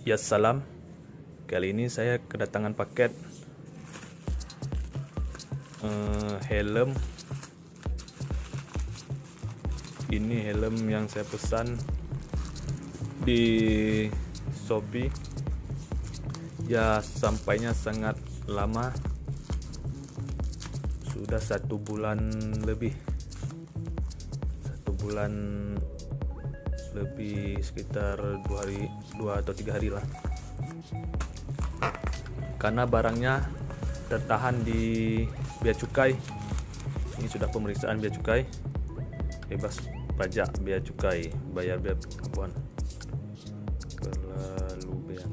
Ya salam, kali ini saya kedatangan paket helm. Ini helm yang saya pesan di Shopee. Ya sampainya sangat lama, sudah 1 bulan lebih, 1 bulan lebih, sekitar 2 atau 3 hari lah, karena barangnya tertahan di bea cukai. Ini sudah pemeriksaan bea cukai, bebas pajak bea cukai, bayar bea pelabuhan kelalubean,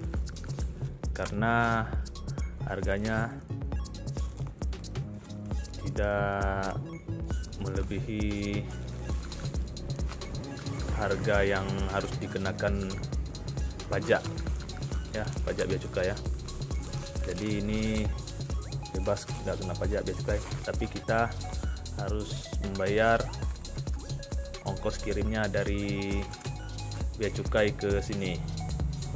karena harganya tidak melebihi harga yang harus dikenakan pajak, ya, pajak bea cukai ya. Jadi ini bebas, tidak kena pajak bea cukai, tapi kita harus membayar ongkos kirimnya dari bea cukai ke sini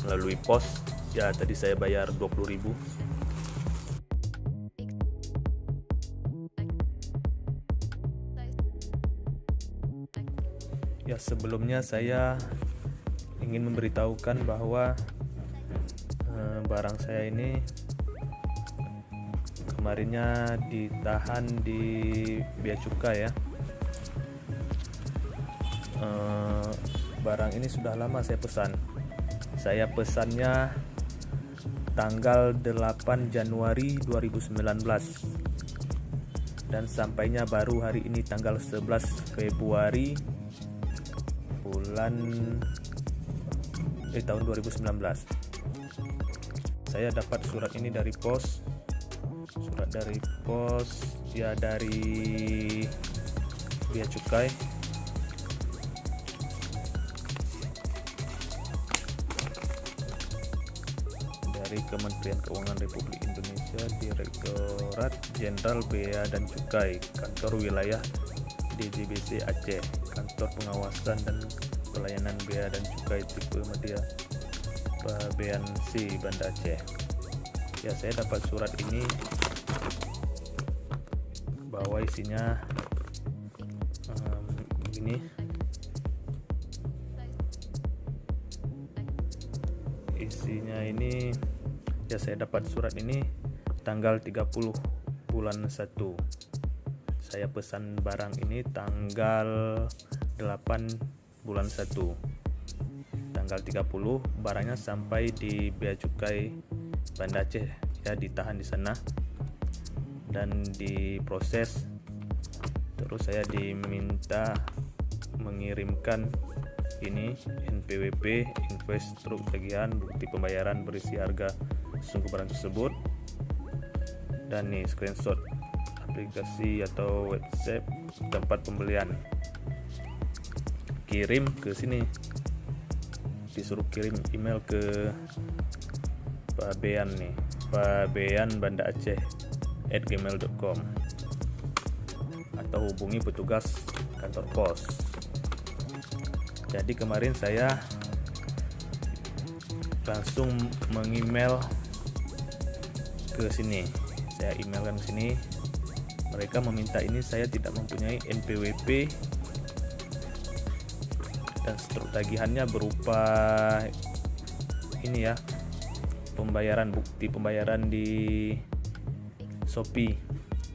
melalui pos. Ya, tadi saya bayar 20.000. Ya, sebelumnya saya ingin memberitahukan bahwa barang saya ini kemarinnya ditahan di bea cukai ya. Barang ini sudah lama saya pesan. Saya pesannya tanggal 8 Januari 2019 dan sampainya baru hari ini tanggal 11 Februari tahun 2019. Saya dapat surat ini dari pos. Surat dari pos, ya, dari bea cukai. Dari Kementerian Keuangan Republik Indonesia, Direktorat Jenderal Bea dan Cukai, Kantor Wilayah DJBC Aceh, Kantor Pengawasan dan Pelayanan Bea dan Cukai Tipe Media Pabean C, Banda Aceh. Ya, saya dapat surat ini bahwa isinya begini. Isinya ini, ya, saya dapat surat ini tanggal 30 bulan 1. Saya pesan barang ini tanggal 8 bulan 1. Tanggal 30 barangnya sampai di bea cukai Banda Aceh, ya, ditahan di sana dan diproses. Terus saya diminta mengirimkan ini NPWP, invoice truk tagihan, bukti pembayaran berisi harga sungguh barang tersebut, dan nih screenshot aplikasi atau website tempat pembelian. Kirim ke sini, disuruh kirim email ke Pabean nih, pabeanbandaaceh@gmail.com, atau hubungi petugas kantor pos. Jadi kemarin saya langsung mengemail ke sini. Saya emailkan ke sini. Mereka meminta ini, saya tidak mempunyai NPWP dan struk tagihannya berupa ini ya, pembayaran, bukti pembayaran di Shopee.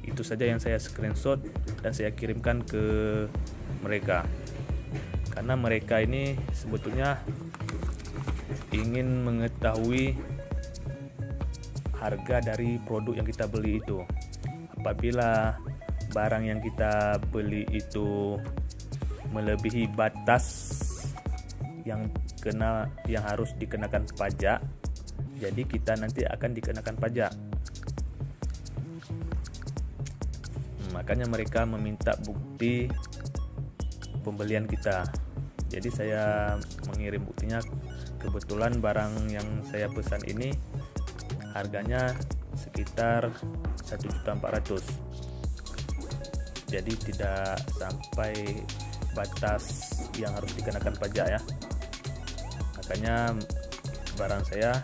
Itu saja yang saya screenshot dan saya kirimkan ke mereka, karena mereka ini sebetulnya ingin mengetahui harga dari produk yang kita beli itu. Apabila barang yang kita beli itu melebihi batas yang harus dikenakan pajak, jadi kita nanti akan dikenakan pajak. Makanya mereka meminta bukti pembelian kita. Jadi saya mengirim buktinya. Kebetulan barang yang saya pesan ini harganya sekitar 1.400.000. Jadi tidak sampai batas yang harus dikenakan pajak ya. Makanya barang saya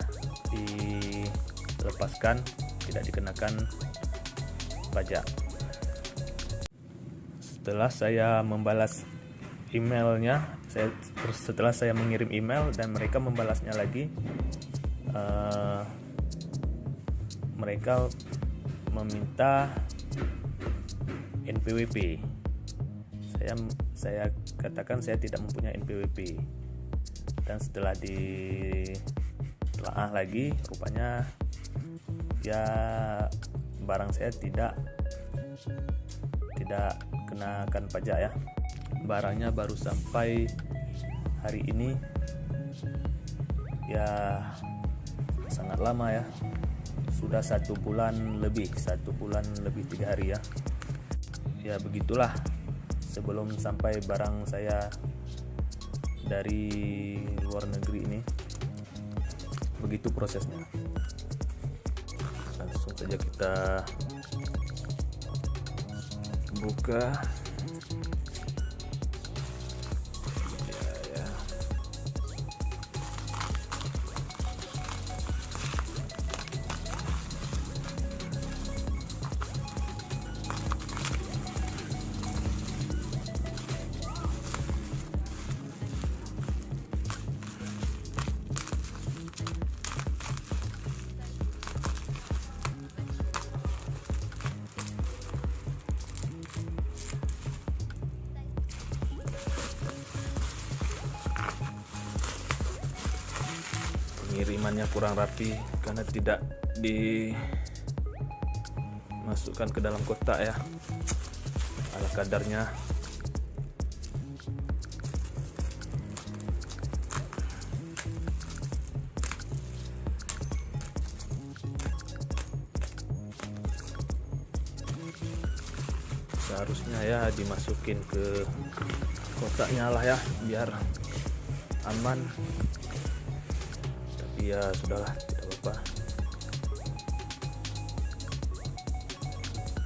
dilepaskan, tidak dikenakan pajak. Setelah saya membalas emailnya, setelah saya mengirim email dan mereka membalasnya lagi, mereka meminta NPWP. Saya katakan saya tidak mempunyai NPWP, dan setelah ditelaah lagi, rupanya ya barang saya tidak kenakan pajak ya. Barangnya baru sampai hari ini, ya sangat lama ya, sudah 1 bulan lebih 3 hari ya. Ya begitulah, sebelum sampai barang saya dari luar negeri ini, begitu prosesnya. Langsung saja kita buka. Pengirimannya kurang rapi karena tidak dimasukkan ke dalam kotak ya, ala kadarnya. Seharusnya ya dimasukin ke kotaknya lah ya, biar aman. Ya sudahlah, tidak apa-apa.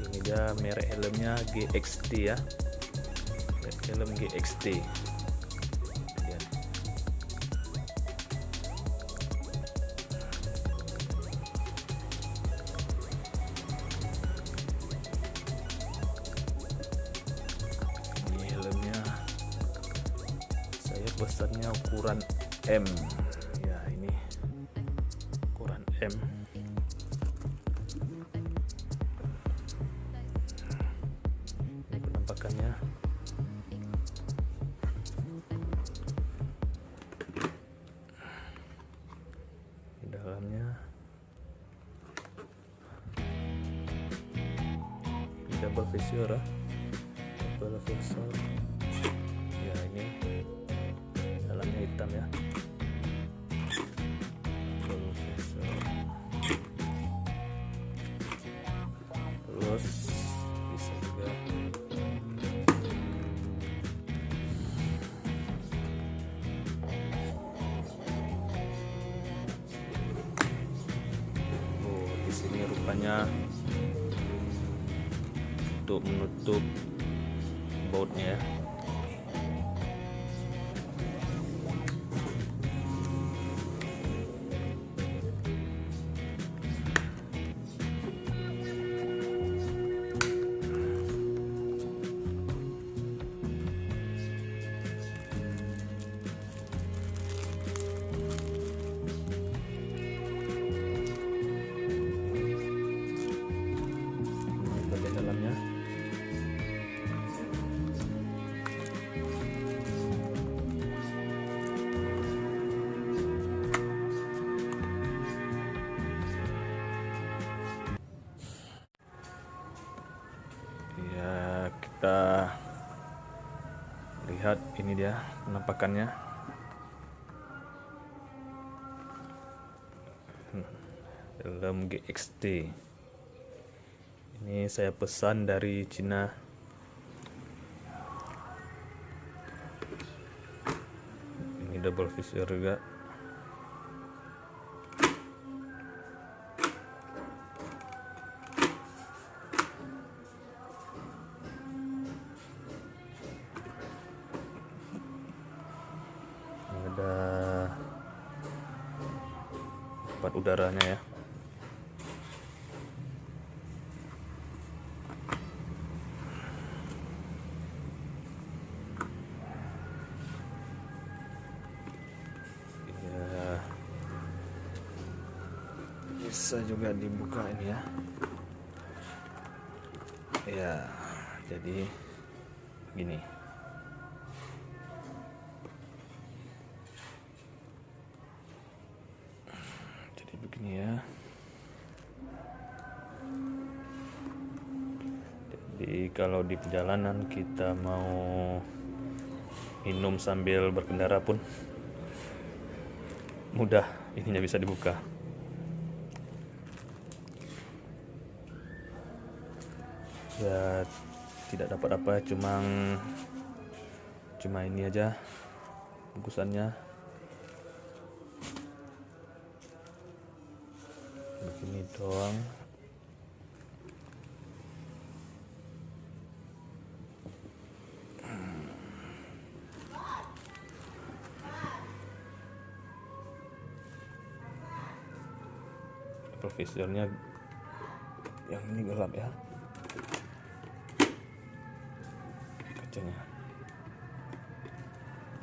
Ini dia merek helmnya GXT ya, helm GXT ya. Ini helmnya saya pesannya ukuran M. M. Ini penampakannya. Di dalamnya double visor ya. Double visor. Ya ini dalamnya hitam ya. Terus bisa juga di sini rupanya untuk menutup bautnya ya. Kita lihat, ini dia penampakannya. Helm GXT. Ini saya pesan dari Cina. Ini double visor juga. Ada dapat udaranya ya. Bisa juga dibuka ini ya. Ya, jadi gini. Jadi begini ya. Jadi kalau di perjalanan kita mau minum sambil berkendara pun mudah, ininya bisa dibuka. Ya tidak dapat apa, cuma ini aja bungkusannya begini doang. Provisornya yang ini gelap ya, kacanya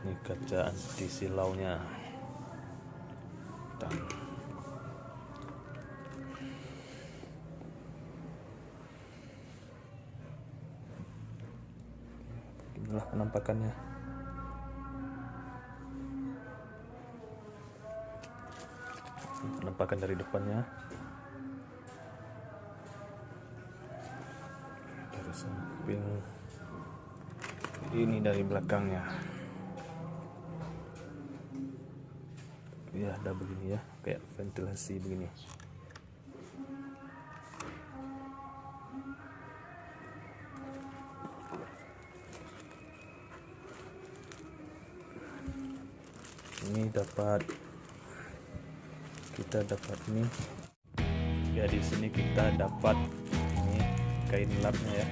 ini kaca anti silaunya. Dan inilah penampakannya. Penampakan dari depannya, dari samping, ini dari belakangnya. Ya ada begini ya, kayak ventilasi begini. Ini kita dapat ini ya, di sini kita dapat ini kain lapnya ya.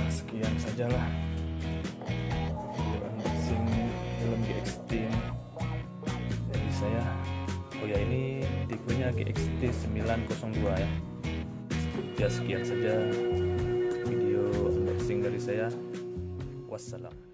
Sekian sajalah unboxing helm GXT dari saya. Oh ya, ini tipenya GXT 902 ya. Ya sekian saja video unboxing dari saya. Wassalam.